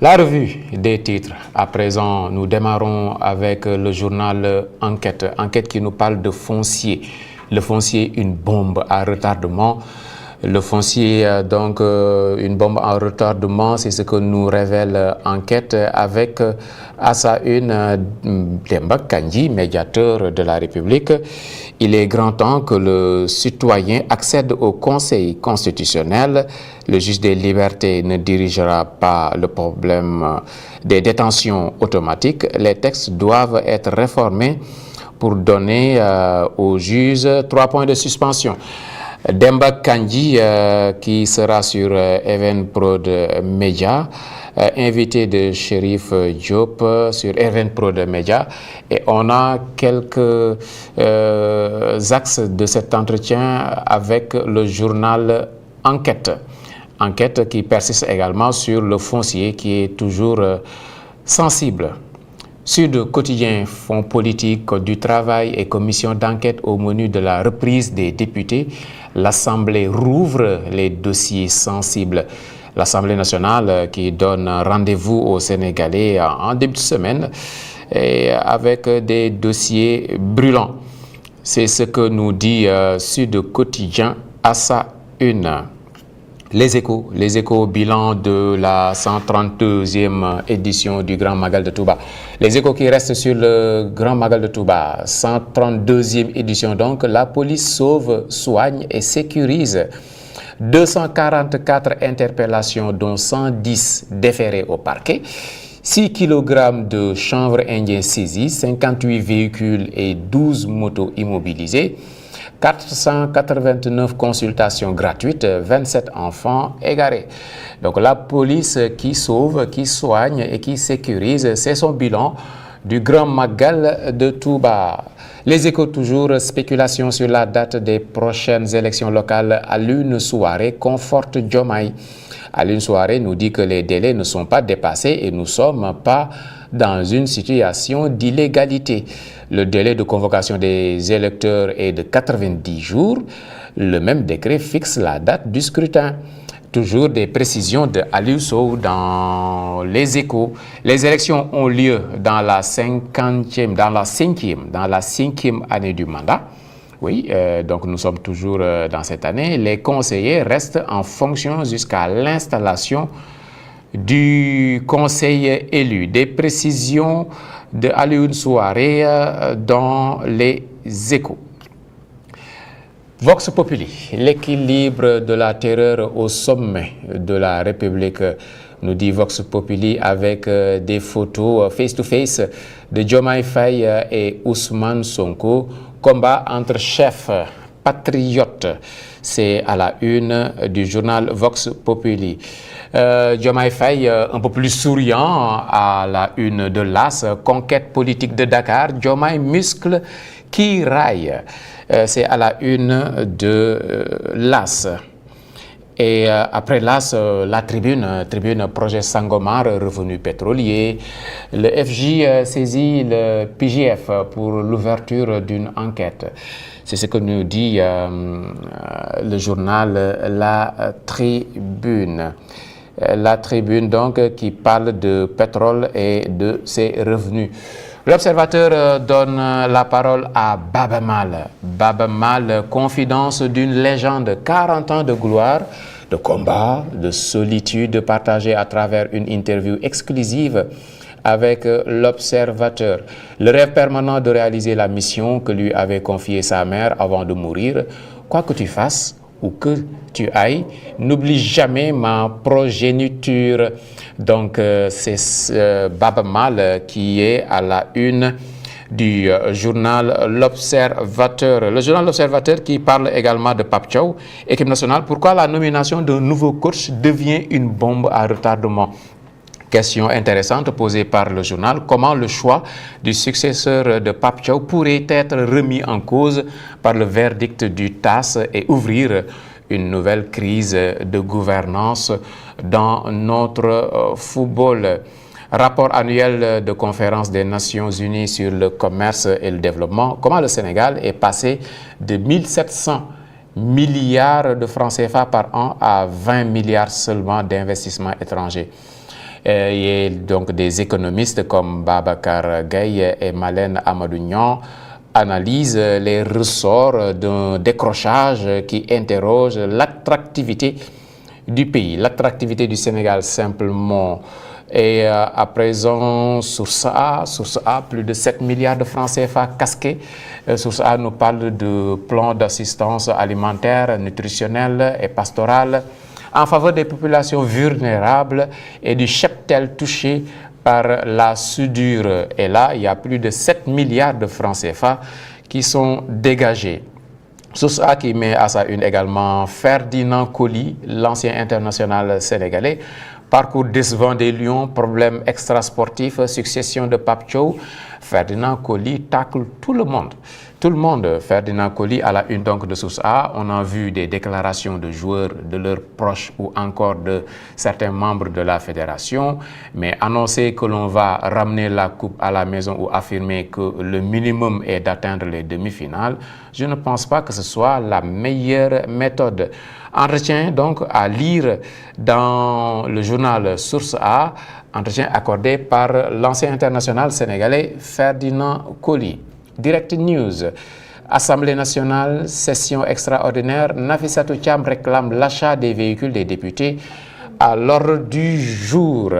La revue des titres. À présent, nous démarrons avec le journal Enquête. Enquête qui nous parle de foncier. Le foncier, une bombe à retardement. Le foncier, une bombe à retardement, c'est ce que nous révèle Enquête avec à sa une Demba Kandji, médiateur de la République. Il est grand temps que le citoyen accède au Conseil constitutionnel. Le juge des libertés ne dirigera pas le problème des détentions automatiques. Les textes doivent être réformés pour donner aux juges 3 points de suspension. Demba Kandji qui sera sur Evenprod Media, invité de Chérif Diop sur Evenprod Media, et on a quelques axes de cet entretien avec le journal Enquête. Enquête qui persiste également sur le foncier qui est toujours sensible. Sud Quotidien, Fonds politique du travail et commission d'enquête au menu de la reprise des députés. L'Assemblée rouvre les dossiers sensibles. L'Assemblée nationale qui donne rendez-vous aux Sénégalais en début de semaine et avec des dossiers brûlants. C'est ce que nous dit Sud Quotidien à sa une. Les Échos, bilan de la 132e édition du Grand Magal de Touba. Les Échos qui restent sur le Grand Magal de Touba, 132e édition donc, la police sauve, soigne et sécurise. 244 interpellations dont 110 déférées au parquet. 6 kg de chanvre indien saisis, 58 véhicules et 12 motos immobilisées. 489 consultations gratuites, 27 enfants égarés. Donc la police qui sauve, qui soigne et qui sécurise, c'est son bilan du Grand Magal de Touba. Les Échos toujours, spéculation sur la date des prochaines élections locales. Alioune Souaré conforte Diomaye. Alioune Souaré nous dit que les délais ne sont pas dépassés et nous ne sommes pas dans une situation d'illégalité. Le délai de convocation des électeurs est de 90 jours. Le même décret fixe la date du scrutin. Toujours des précisions de Aliou Sow dans les Échos. Les élections ont lieu dans la cinquième année du mandat. Oui, donc nous sommes toujours dans cette année. Les conseillers restent en fonction jusqu'à l'installation du conseil élu. Des précisions de Alioune Souaré dans les Échos. Vox Populi, l'équilibre de la terreur au sommet de la République, nous dit Vox Populi avec des photos face-to-face de Diomaye Faye et Ousmane Sonko. Combat entre chefs patriotes, c'est à la une du journal Vox Populi. Diomaye Faye un peu plus souriant à la une de l'As, conquête politique de Dakar, Diomaye muscle qui raille. C'est à la une de l'As. Et après l'As, la tribune projet Sangomar, revenu pétrolier. Le FJ saisit le PJF pour l'ouverture d'une enquête. C'est ce que nous dit le journal La Tribune. La Tribune donc qui parle de pétrole et de ses revenus. L'Observateur donne la parole à Baba Mal. Baba Mal, confidence d'une légende, 40 ans de gloire, de combat, de solitude partagée à travers une interview exclusive avec l'Observateur. Le rêve permanent de réaliser la mission que lui avait confiée sa mère avant de mourir. Quoi que tu fasses ou que tu ailles, n'oublie jamais ma progéniture. Donc c'est Baba Mal qui est à la une du journal L'Observateur. Le journal L'Observateur qui parle également de Pape Thiaw, équipe nationale. Pourquoi la nomination d'un nouveau coach devient une bombe à retardement? Question intéressante posée par le journal. Comment le choix du successeur de Pape Thiaw pourrait être remis en cause par le verdict du TAS et ouvrir une nouvelle crise de gouvernance dans notre football? Rapport annuel de conférence des Nations Unies sur le commerce et le développement. Comment le Sénégal est passé de 1700 milliards de francs CFA par an à 20 milliards seulement d'investissements étrangers. Et donc des économistes comme Babacar Gaye et Malène Amadou Niang analysent les ressorts d'un décrochage qui interroge l'attractivité du pays, l'attractivité du Sénégal simplement. Et à présent, Source A, plus de 7 milliards de francs CFA casqués. Source A nous parle de plans d'assistance alimentaire, nutritionnelle et pastorale en faveur des populations vulnérables et du cheptel touché par la soudure. Et là, il y a plus de 7 milliards de francs CFA qui sont dégagés. Source A qui met à sa une également Ferdinand Coly, l'ancien international sénégalais. Parcours décevant des Lions, problèmes extrasportifs, succession de Pape Thiaw. Ferdinand Coly tacle tout le monde. Tout le monde, Ferdinand Coly à la une donc de Source A. On a vu des déclarations de joueurs, de leurs proches ou encore de certains membres de la fédération. Mais annoncer que l'on va ramener la coupe à la maison ou affirmer que le minimum est d'atteindre les demi-finales, je ne pense pas que ce soit la meilleure méthode. Entretien donc à lire dans le journal Source A, entretien accordé par l'ancien international sénégalais Ferdinand Coly. Direct News, Assemblée nationale, session extraordinaire, Nafissatou Thiam réclame l'achat des véhicules des députés à l'ordre du jour.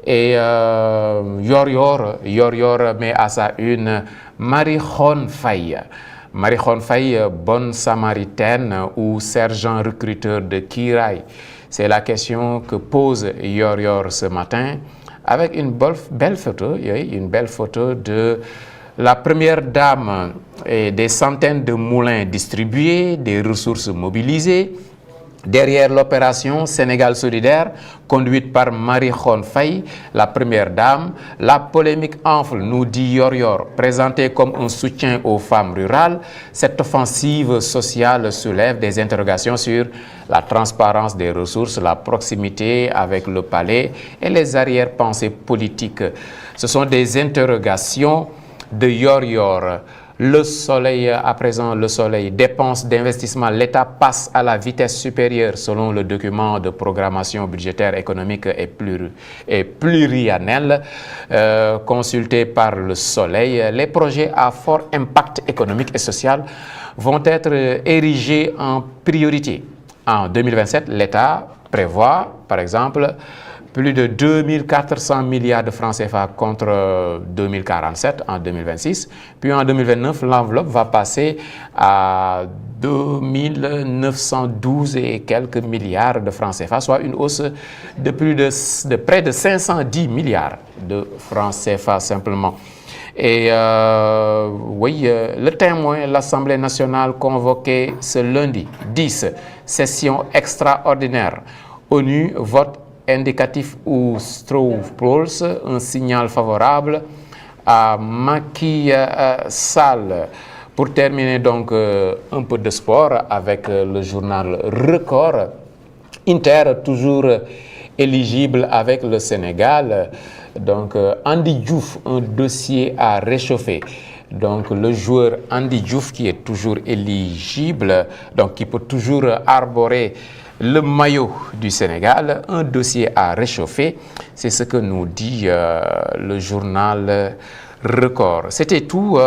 Et Yor met à sa une Marie Khone Faye. Marie Khone Faye, bonne samaritaine ou sergent recruteur de Kiraay? C'est la question que pose Yor ce matin avec une belle photo, de la première dame et des centaines de moulins distribués, des ressources mobilisées. Derrière l'opération Sénégal solidaire, conduite par Marie Khone Faye, la première dame, la polémique enfle, nous dit Yor, présentée comme un soutien aux femmes rurales. Cette offensive sociale soulève des interrogations sur la transparence des ressources, la proximité avec le palais et les arrière-pensées politiques. Ce sont des interrogations de Yor. Le Soleil, à présent, Le Soleil, dépenses d'investissement, l'État passe à la vitesse supérieure selon le document de programmation budgétaire économique et pluriannuel consulté par Le Soleil. Les projets à fort impact économique et social vont être érigés en priorité. En 2027, l'État prévoit, par exemple, plus de 2400 milliards de francs CFA contre 2047 en 2026. Puis en 2029, l'enveloppe va passer à 2912 et quelques milliards de francs CFA, soit une hausse de près de 510 milliards de francs CFA simplement. Et le Témoin, l'Assemblée nationale convoquée ce lundi 10, session extraordinaire. ONU vote indicatif ou straw polls, un signal favorable à Macky Sall. Pour terminer donc un peu de sport avec le journal Record. Inter toujours éligible avec le Sénégal. Donc Andy Diouf, un dossier à réchauffer. Donc le joueur Andy Diouf qui est toujours éligible, donc qui peut toujours arborer le maillot du Sénégal, un dossier à réchauffer, c'est ce que nous dit le journal Record. C'était tout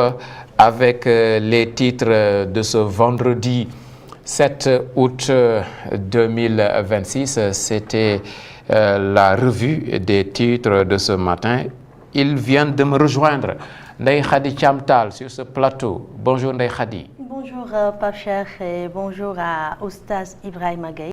avec les titres de ce vendredi 7 août 2026. C'était la revue des titres de ce matin. Ils viennent de me rejoindre. Ndeye Khady Thiam Tall sur ce plateau. Bonjour Ndeye Khady. Bonjour Pape Cheikh et bonjour à Oustaz Ibrahima Gaye.